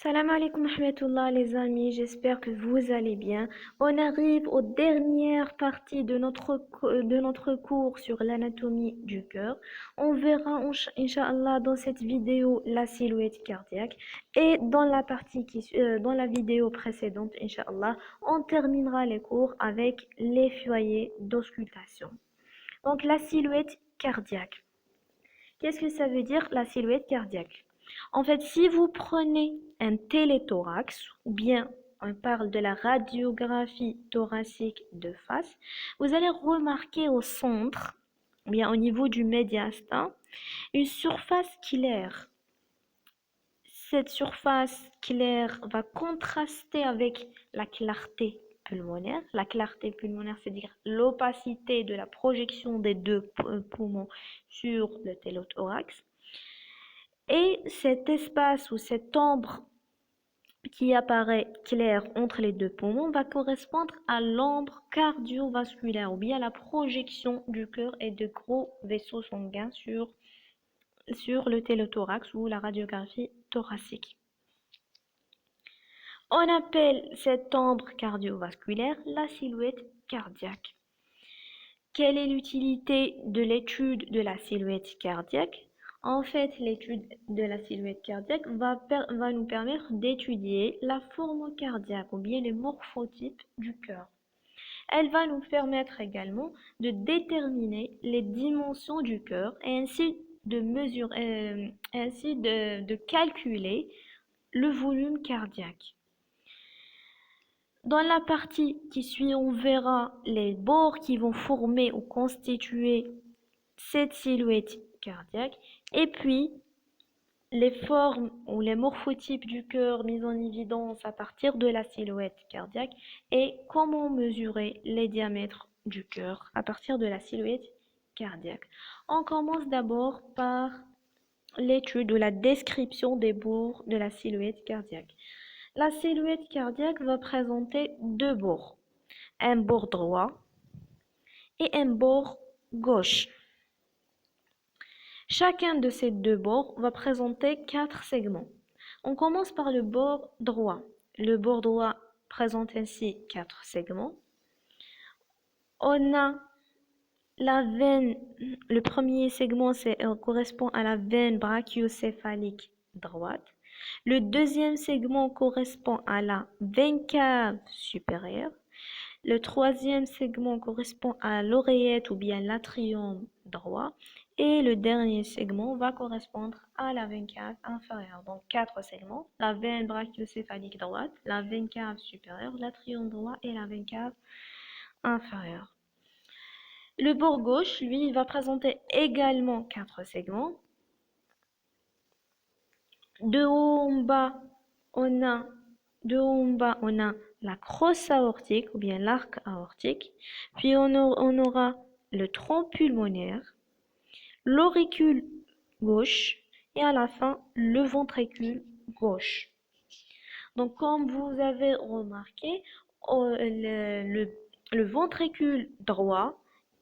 Salam alaikum rahmatullah les amis, j'espère que vous allez bien. On arrive aux dernières parties de notre cours sur l'anatomie du cœur. On verra Inch'Allah dans cette vidéo la silhouette cardiaque et dans dans la vidéo précédente Inch'Allah, on terminera les cours avec les foyers d'auscultation. Donc la silhouette cardiaque. Qu'est-ce que ça veut dire la silhouette cardiaque? En fait, si vous prenez un téléthorax, ou bien on parle de la radiographie thoracique de face, vous allez remarquer au centre, ou bien au niveau du médiastin, une surface claire. Cette surface claire va contraster avec la clarté pulmonaire. La clarté pulmonaire, c'est-à-dire l'opacité de la projection des deux poumons sur le télothorax. Et cet espace ou cette ombre qui apparaît claire entre les deux poumons va correspondre à l'ombre cardiovasculaire ou bien la projection du cœur et de gros vaisseaux sanguins sur le télothorax ou la radiographie thoracique. On appelle cette ombre cardiovasculaire la silhouette cardiaque. Quelle est l'utilité de l'étude de la silhouette cardiaque? En fait, l'étude de la silhouette cardiaque va nous permettre d'étudier la forme cardiaque ou bien les morphotypes du cœur. Elle va nous permettre également de déterminer les dimensions du cœur et ainsi de calculer le volume cardiaque. Dans la partie qui suit, on verra les bords qui vont former ou constituer cette silhouette cardiaque et puis les formes ou les morphotypes du cœur mis en évidence à partir de la silhouette cardiaque et comment mesurer les diamètres du cœur à partir de la silhouette cardiaque. On commence d'abord par l'étude ou la description des bords de la silhouette cardiaque. La silhouette cardiaque va présenter deux bords, un bord droit et un bord gauche. Chacun de ces deux bords va présenter 4 segments. On commence par le bord droit. Le bord droit présente ainsi 4 segments. On a la veine, le premier segment correspond à la veine brachiocéphalique droite. Le deuxième segment correspond à la veine cave supérieure. Le troisième segment correspond à l'oreillette ou bien l'atrium droit. Et le dernier segment va correspondre à la veine cave inférieure. Donc 4 segments, la veine brachiocéphalique droite, la veine cave supérieure, l'atrium droit et la veine cave inférieure. Le bord gauche, lui, va présenter également 4 segments. De haut en bas, on a la crosse aortique ou bien l'arc aortique. Puis on aura le tronc pulmonaire, l'auricule gauche et à la fin le ventricule gauche. Donc comme vous avez remarqué, le ventricule droit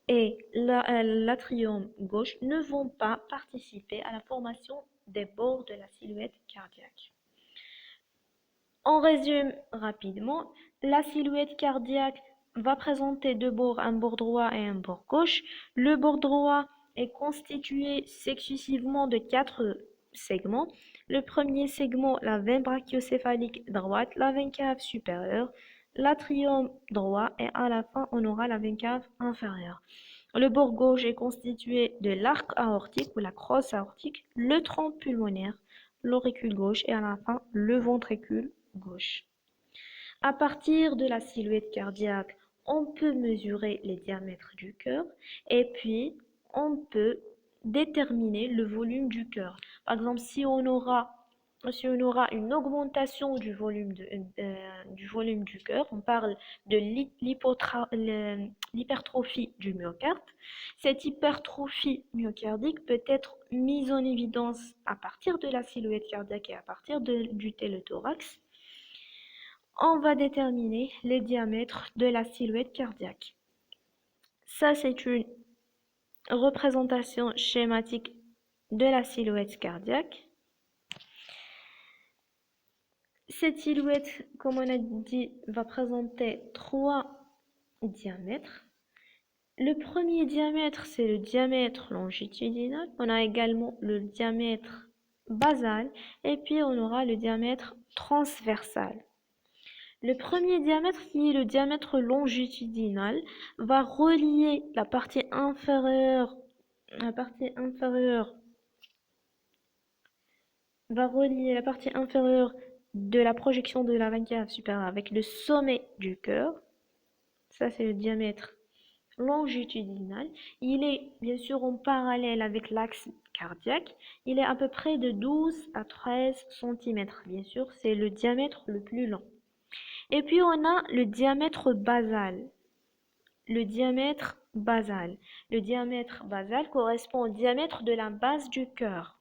et l'atrium gauche ne vont pas participer à la formation des bords de la silhouette cardiaque. On résume rapidement, la silhouette cardiaque va présenter deux bords, un bord droit et un bord gauche. Le bord droit est constitué successivement de 4 segments. Le premier segment, la veine brachiocéphalique droite, la veine cave supérieure, l'atrium droit et à la fin, on aura la veine cave inférieure. Le bord gauche est constitué de l'arc aortique ou la crosse aortique, le tronc pulmonaire, l'auricule gauche et à la fin, le ventricule gauche. À partir de la silhouette cardiaque, on peut mesurer les diamètres du cœur et puis on peut déterminer le volume du cœur. Par exemple, si on aura une augmentation du volume du cœur, on parle de l'hypertrophie du myocarde. Cette hypertrophie myocardique peut être mise en évidence à partir de la silhouette cardiaque et à partir du télothorax. On va déterminer les diamètres de la silhouette cardiaque. Ça, c'est une représentation schématique de la silhouette cardiaque. Cette silhouette, comme on a dit, va présenter trois diamètres. Le premier diamètre, c'est le diamètre longitudinal. On a également le diamètre basal et puis on aura le diamètre transversal. Le premier diamètre, qui est le diamètre longitudinal, va relier la partie inférieure, la partie inférieure va relier la partie inférieure de la projection de la veine cave supérieure avec le sommet du cœur. Ça, c'est le diamètre longitudinal. Il est bien sûr en parallèle avec l'axe cardiaque. Il est à peu près de 12 à 13 cm. Bien sûr, c'est le diamètre le plus long. Et puis, on a le diamètre basal. Le diamètre basal. Le diamètre basal correspond au diamètre de la base du cœur.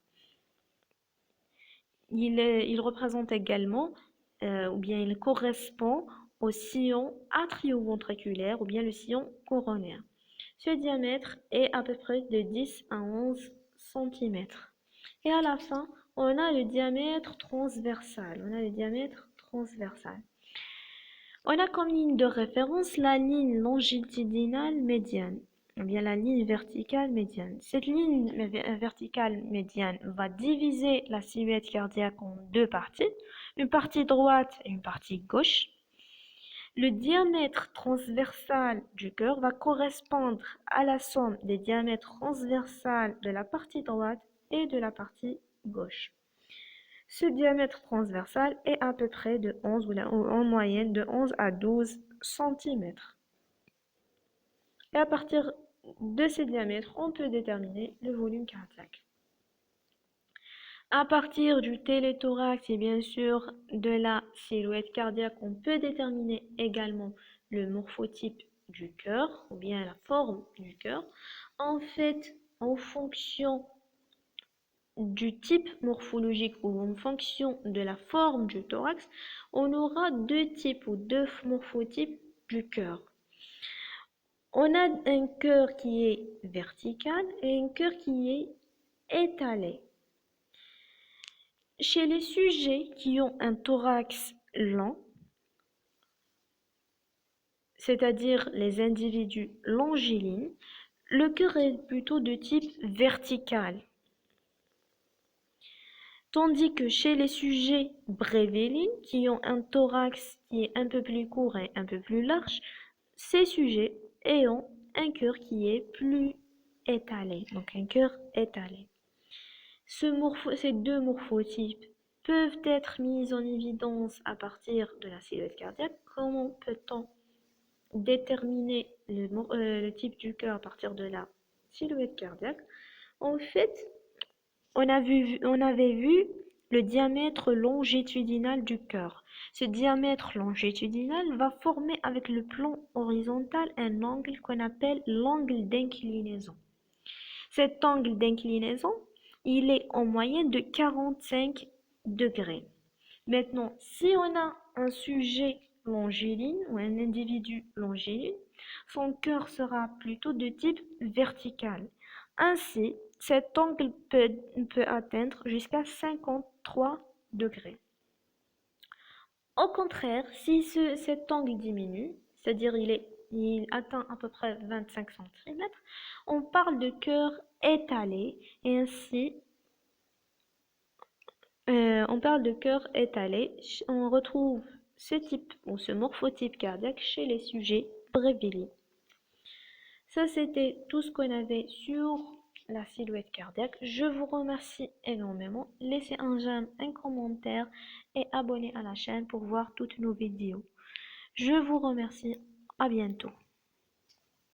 Il représente également, ou bien il correspond au sillon atrioventriculaire ou bien le sillon coronaire. Ce diamètre est à peu près de 10 à 11 cm. Et à la fin, on a le diamètre transversal. On a le diamètre transversal. On a comme ligne de référence la ligne longitudinale médiane, ou bien la ligne verticale médiane. Cette ligne verticale médiane va diviser la silhouette cardiaque en deux parties, une partie droite et une partie gauche. Le diamètre transversal du cœur va correspondre à la somme des diamètres transversaux de la partie droite et de la partie gauche. Ce diamètre transversal est à peu près de 11 ou en moyenne de 11 à 12 cm. Et à partir de ces diamètres, on peut déterminer le volume cardiaque. À partir du téléthorax et bien sûr de la silhouette cardiaque, on peut déterminer également le morphotype du cœur ou bien la forme du cœur. En fait, en fonction du type morphologique ou en fonction de la forme du thorax, on aura deux types ou deux morphotypes du cœur. On a un cœur qui est vertical et un cœur qui est étalé. Chez les sujets qui ont un thorax lent, c'est-à-dire les individus longilines, le cœur est plutôt de type vertical. Tandis que chez les sujets brévélines, qui ont un thorax qui est un peu plus court et un peu plus large, ces sujets ayant un cœur qui est plus étalé, donc un cœur étalé. Ces deux morphotypes peuvent être mis en évidence à partir de la silhouette cardiaque. Comment peut-on déterminer le type du cœur à partir de la silhouette cardiaque? En fait, on avait vu le diamètre longitudinal du cœur. Ce diamètre longitudinal va former avec le plan horizontal un angle qu'on appelle l'angle d'inclinaison. Cet angle d'inclinaison, il est en moyenne de 45 degrés. Maintenant, si on a un sujet longiligne ou un individu longiligne, son cœur sera plutôt de type vertical. Ainsi, cet angle peut atteindre jusqu'à 53 degrés. Au contraire, si cet angle diminue, c'est-à-dire il atteint à peu près 25 cm, on parle de cœur étalé et ainsi on parle de cœur étalé. On retrouve ce type ou ce morphotype cardiaque chez les sujets bréviliens. Ça, c'était tout ce qu'on avait sur la silhouette cardiaque. Je vous remercie énormément. Laissez un j'aime, un commentaire et abonnez à la chaîne pour voir toutes nos vidéos. Je vous remercie. À bientôt.